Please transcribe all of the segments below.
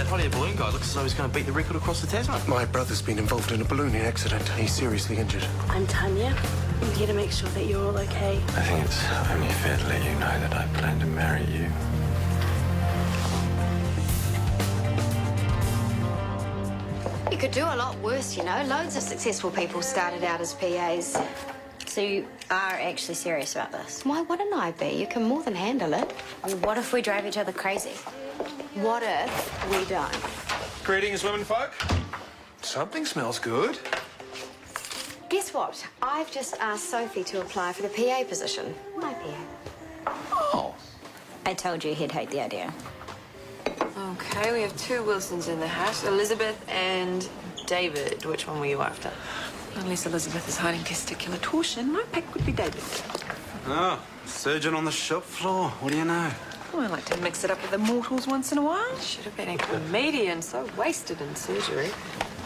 that hot air balloon guy looks as though he's going to beat the record across the Tasman. My brother's been involved in a ballooning accident. He's seriously injured. I'm Tanya. I'm here to make sure that you're all okay. I think it's only fair to let you know that I plan to marry you. You could do a lot worse, you know. Loads of successful people started out as PAs. So you are actually serious about this? Why wouldn't I be? You can more than handle it. Well, what if we drive each other crazy? What if we don't? Greetings, womenfolk. Something smells good. Guess what? I've just asked Sophie to apply for the PA position. My PA. Oh. I told you he'd hate the idea. Okay, we have two Wilsons in the house, Elizabeth and David. Which one were you after? Unless Elizabeth is hiding testicular torsion, my pick would be David. Oh, surgeon on the shop floor. What do you know? Oh, I like to mix it up with the mortals once in a while. Should have been a comedian, so wasted in surgery.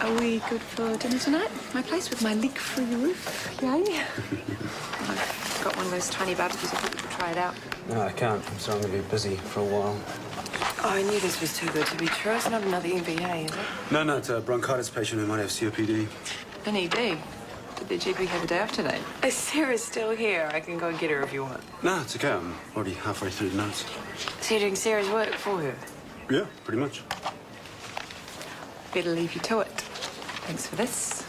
Are we good for dinner tonight? My place with my leak-free roof. Yay. I've got one of those tiny barbecues. I thought we could try it out. No, I can't. So I'm going to be busy for a while. Oh, I knew this was too good to be true. It's not another MVA, is it? No, it's a bronchitis patient who might have COPD. An ED. Did the GP have a day off today? Is Sarah still here? I can go and get her if you want. No, it's okay. I'm already halfway through the notes. So you're doing Sarah's work for her? Yeah, pretty much. Better leave you to it. Thanks for this.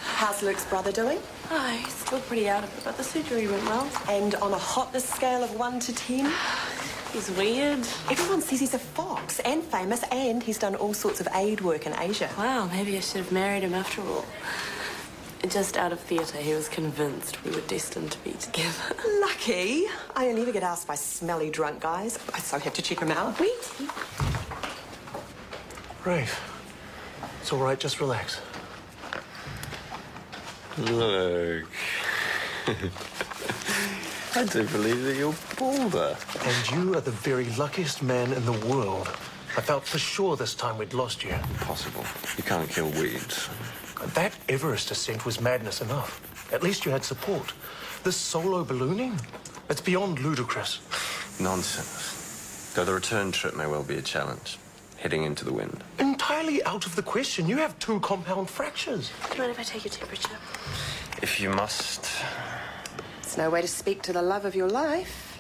How's Luke's brother doing? Oh, he's still pretty out of it, but the surgery went well. And on a hotness scale of 1 to 10? He's weird. Everyone says he's a fox and famous, and he's done all sorts of aid work in Asia. Wow, maybe I should have married him after all. Just out of theatre, he was convinced we were destined to be together. Lucky. I only ever get asked by smelly drunk guys. I so have to check him out. Wait. Rafe, it's all right. Just relax. Look. I do believe that you're Balder. And you are the very luckiest man in the world. I felt for sure this time we'd lost you. Impossible. You can't kill weeds. That Everest ascent was madness enough. At least you had support. This solo ballooning? It's beyond ludicrous. Nonsense. Though the return trip may well be a challenge. Heading into the wind. Entirely out of the question. You have 2 compound fractures. Do you mind if I take your temperature? If you must. It's no way to speak to the love of your life.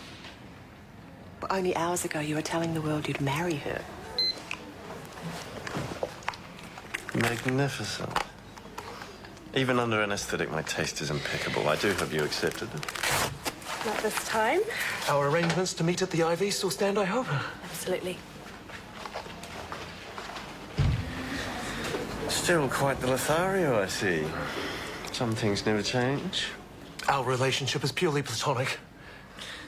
But only hours ago, you were telling the world you'd marry her. Magnificent. Even under anaesthetic, my taste is impeccable. I do hope you accepted it. Not this time. Our arrangements to meet at the IV still stand, I hope. Absolutely. Still quite the Lothario, I see. Some things never change. Our relationship is purely platonic.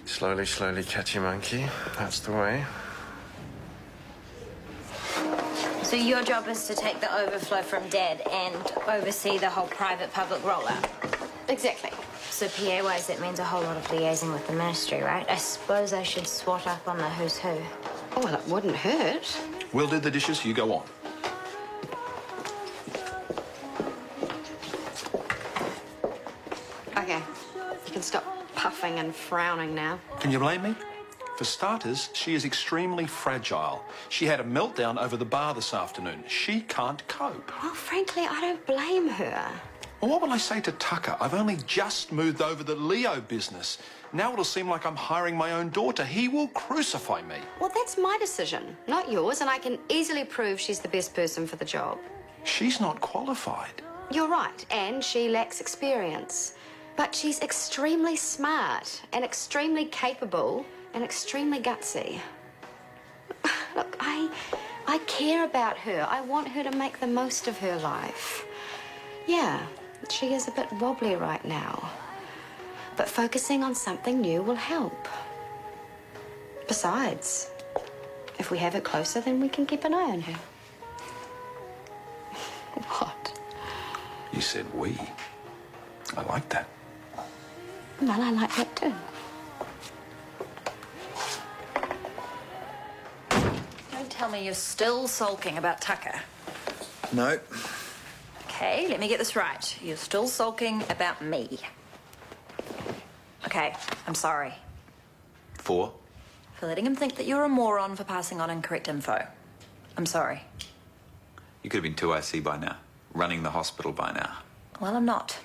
Slowly, catch your monkey. That's the way. So your job is to take the overflow from Dad and oversee the whole private-public rollout? Exactly. So PA-wise, that means a whole lot of liaising with the ministry, right? I suppose I should swat up on the who's who. Oh, well, it wouldn't hurt. We'll do the dishes, you go on. Okay, you can stop puffing and frowning now. Can you blame me? For starters, she is extremely fragile. She had a meltdown over the bar this afternoon. She can't cope. Well, frankly, I don't blame her. Well, what will I say to Tucker? I've only just moved over the Leo business. Now it'll seem like I'm hiring my own daughter. He will crucify me. Well, that's my decision, not yours, and I can easily prove she's the best person for the job. She's not qualified. You're right, and she lacks experience. But she's extremely smart and extremely capable and extremely gutsy. Look, I care about her. I want her to make the most of her life. Yeah, she is a bit wobbly right now. But focusing on something new will help. Besides, if we have her closer, then we can keep an eye on her. What? You said we. I like that. Well, I like that too. Don't tell me you're still sulking about Tucker. No. Okay, let me get this right. You're still sulking about me. Okay, I'm sorry. For? for letting him think that you're a moron for passing on incorrect info. I'm sorry. You could have been 2IC by now, running the hospital by now. Well, I'm not.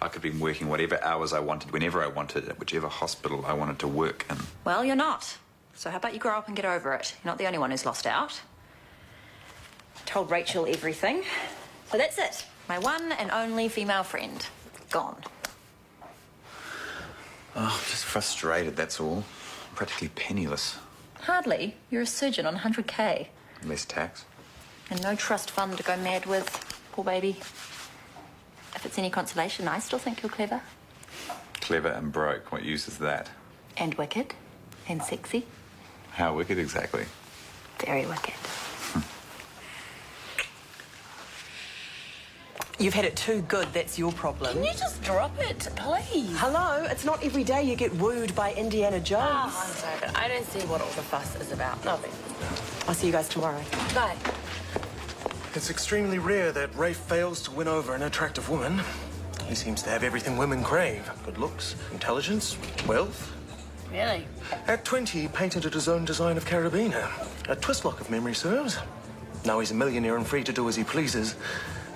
I could have been working whatever hours I wanted, whenever I wanted, at whichever hospital I wanted to work in. Well, you're not. So how about you grow up and get over it? You're not the only one who's lost out. Told Rachel everything. So that's it. My one and only female friend. Gone. Oh, I'm just frustrated, that's all. I'm practically penniless. Hardly. You're a surgeon on 100K. Less tax. And no trust fund to go mad with. Poor baby. If it's any consolation, I still think you're clever. Clever and broke. What use is that? And wicked. And sexy. How wicked exactly? Very wicked. You've had it too good, that's your problem. Can you just drop it, please? Hello, it's not every day you get wooed by Indiana Jones. I'm sorry, but I don't see what all the fuss is about. Nothing. I'll see you guys tomorrow. Bye. It's extremely rare that Rafe fails to win over an attractive woman. He seems to have everything women crave. Good looks, intelligence, wealth. Really? At 20, he painted his own design of carabiner. A twist lock, if memory serves. Now he's a millionaire and free to do as he pleases.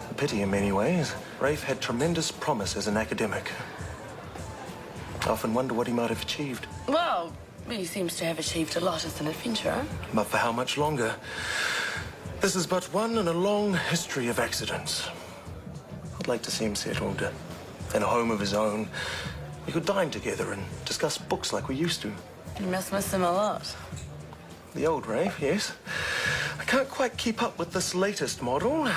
A pity in many ways. Rafe had tremendous promise as an academic. I often wonder what he might have achieved. Well, he seems to have achieved a lot as an adventurer. But for how much longer? This is but one in a long history of accidents. I'd like to see him settled in a home of his own. We could dine together and discuss books like we used to. You must miss him a lot. The old Rafe, yes. I can't quite keep up with this latest model.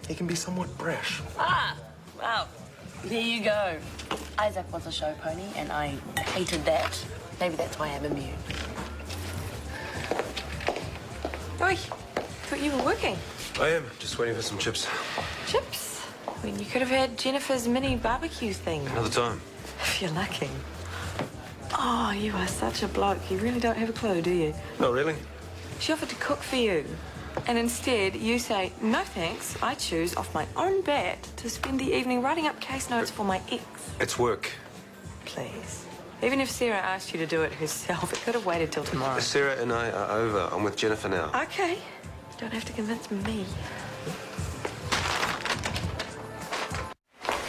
He can be somewhat brash. Ah, well, there you go. Isaac was a show pony, and I hated that. Maybe that's why I'm immune. Oi, thought you were working. I am. Just waiting for some chips. Chips? I mean, you could have had Jennifer's mini barbecue thing. Another time. If you're lucky. Oh, you are such a bloke. You really don't have a clue, do you? Oh, really? She offered to cook for you. And instead, you say, no thanks, I choose off my own bat to spend the evening writing up case notes for my ex. It's work. Please. Even if Sarah asked you to do it herself, it could have waited till tomorrow. Sarah and I are over. I'm with Jennifer now. Okay. You don't have to convince me.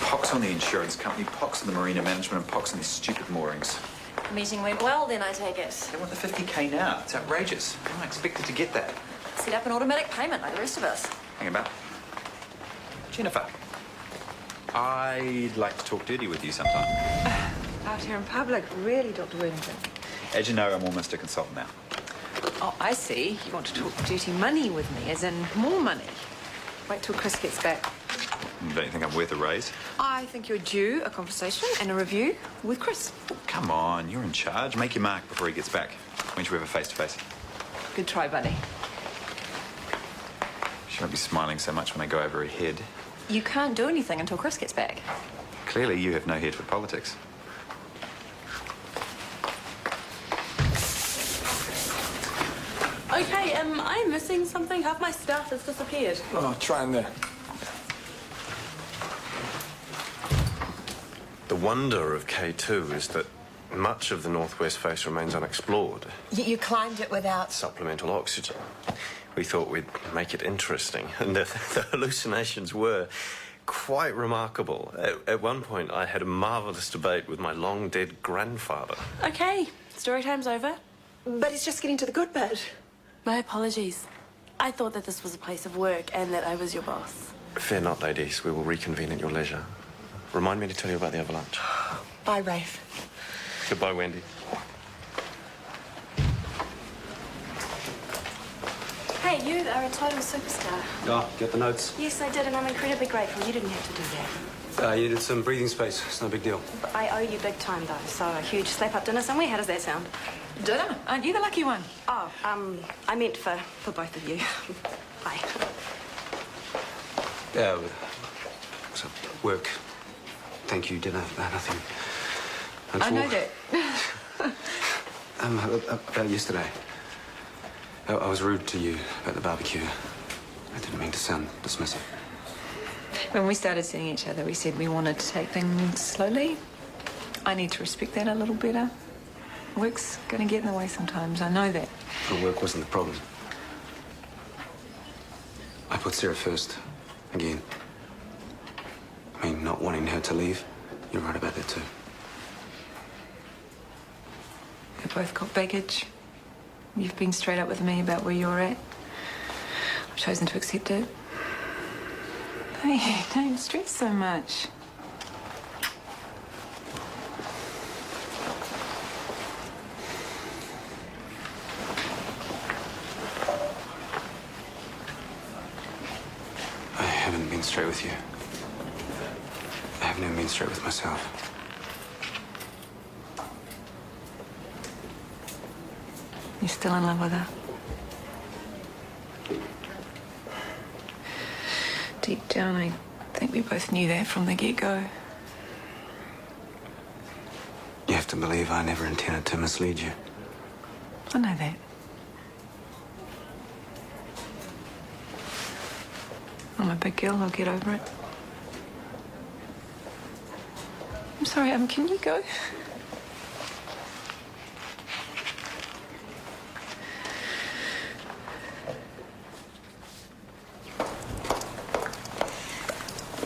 Pox on the insurance company, pox on the marina management, and pox on these stupid moorings. The meeting went well, then, I take it. They want the 50K now. It's outrageous. I'm not expected to get that. Set up an automatic payment like the rest of us. Hang about. Jennifer, I'd like to talk dirty with you sometime. Out here in public, really, Dr. Worthington. As you know, I'm almost a consultant now. Oh, I see. You want to talk dirty money with me, as in more money. Wait till Chris gets back. Don't you think I'm worth a raise? I think you're due a conversation and a review with Chris. Come on, you're in charge. Make your mark before he gets back. When should we have a face-to-face? Good try, buddy. She won't be smiling so much when I go over her head. You can't do anything until Chris gets back. Clearly, you have no head for politics. Okay, am I missing something? Half my stuff has disappeared. Oh, try in there. The wonder of K2 is that much of the northwest face remains unexplored. You climbed it without... Supplemental oxygen. We thought we'd make it interesting, and the hallucinations were quite remarkable. At one point, I had a marvellous debate with my long-dead grandfather. Okay, story time's over. But it's just getting to the good bit. My apologies. I thought that this was a place of work and that I was your boss. Fear not, ladies. We will reconvene at your leisure. Remind me to tell you about the avalanche. Bye, Rafe. Goodbye, Wendy. Hey, you are a total superstar. Oh, get the notes? Yes, I did, and I'm incredibly grateful. You didn't have to do that. You needed some breathing space. It's no big deal. But I owe you big time, though, so a huge slap-up dinner somewhere. How does that sound? Dinner? Aren't you the lucky one? Oh, I meant for both of you. Bye. Yeah, so work. Thank you, dinner. Nothing. I know that. About yesterday. I was rude to you about the barbecue. I didn't mean to sound dismissive. When we started seeing each other, we said we wanted to take things slowly. I need to respect that a little better. Work's gonna get in the way sometimes, I know that. But work wasn't the problem. I put Sarah first. Again. I mean, not wanting her to leave. You're right about that too. We've both got baggage. You've been straight up with me about where you're at. I've chosen to accept it. Hey, don't stress so much. I haven't been straight with you. I haven't even been straight with myself. You're still in love with her? Deep down, I think we both knew that from the get-go. You have to believe I never intended to mislead you. I know that. I'm a big girl, I'll get over it. I'm sorry, can you go?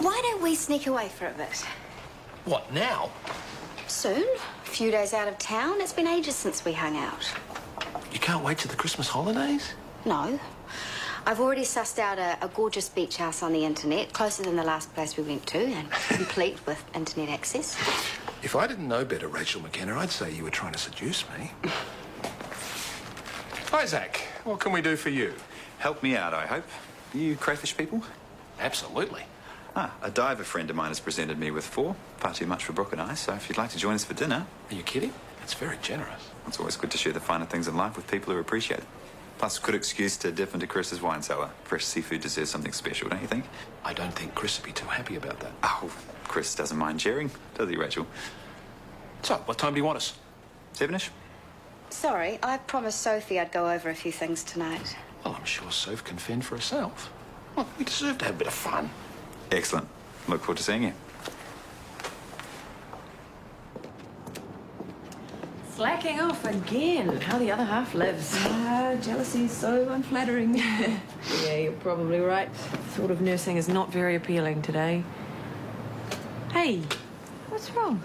Why don't we sneak away for a bit? What, now? Soon. A few days out of town. It's been ages since we hung out. You can't wait till the Christmas holidays? No. I've already sussed out a gorgeous beach house on the internet, closer than the last place we went to, and complete with internet access. If I didn't know better, Rachel McKenna, I'd say you were trying to seduce me. Isaac, what can we do for you? Help me out, I hope. You crayfish people? Absolutely. A diver friend of mine has presented me with 4. Far too much for Brooke and I, so if you'd like to join us for dinner... Are you kidding? That's very generous. It's always good to share the finer things in life with people who appreciate it. Plus, a good excuse to dip into Chris's wine cellar. Fresh seafood deserves something special, don't you think? I don't think Chris would be too happy about that. Oh, Chris doesn't mind sharing, does he, Rachel? So, what time do you want us? 7-ish? Sorry, I promised Sophie I'd go over a few things tonight. Well, I'm sure Soph can fend for herself. Well, we deserve to have a bit of fun. Excellent. Look forward to seeing you. Slacking off again. How the other half lives. Jealousy is so unflattering. Yeah, you're probably right. Thought of nursing is not very appealing today. Hey, what's wrong?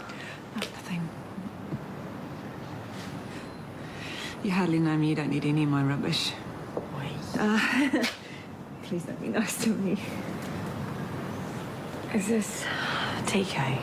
Oh, nothing. You hardly know me. You don't need any of my rubbish. Wait. Please don't be nice to me. Is this TK?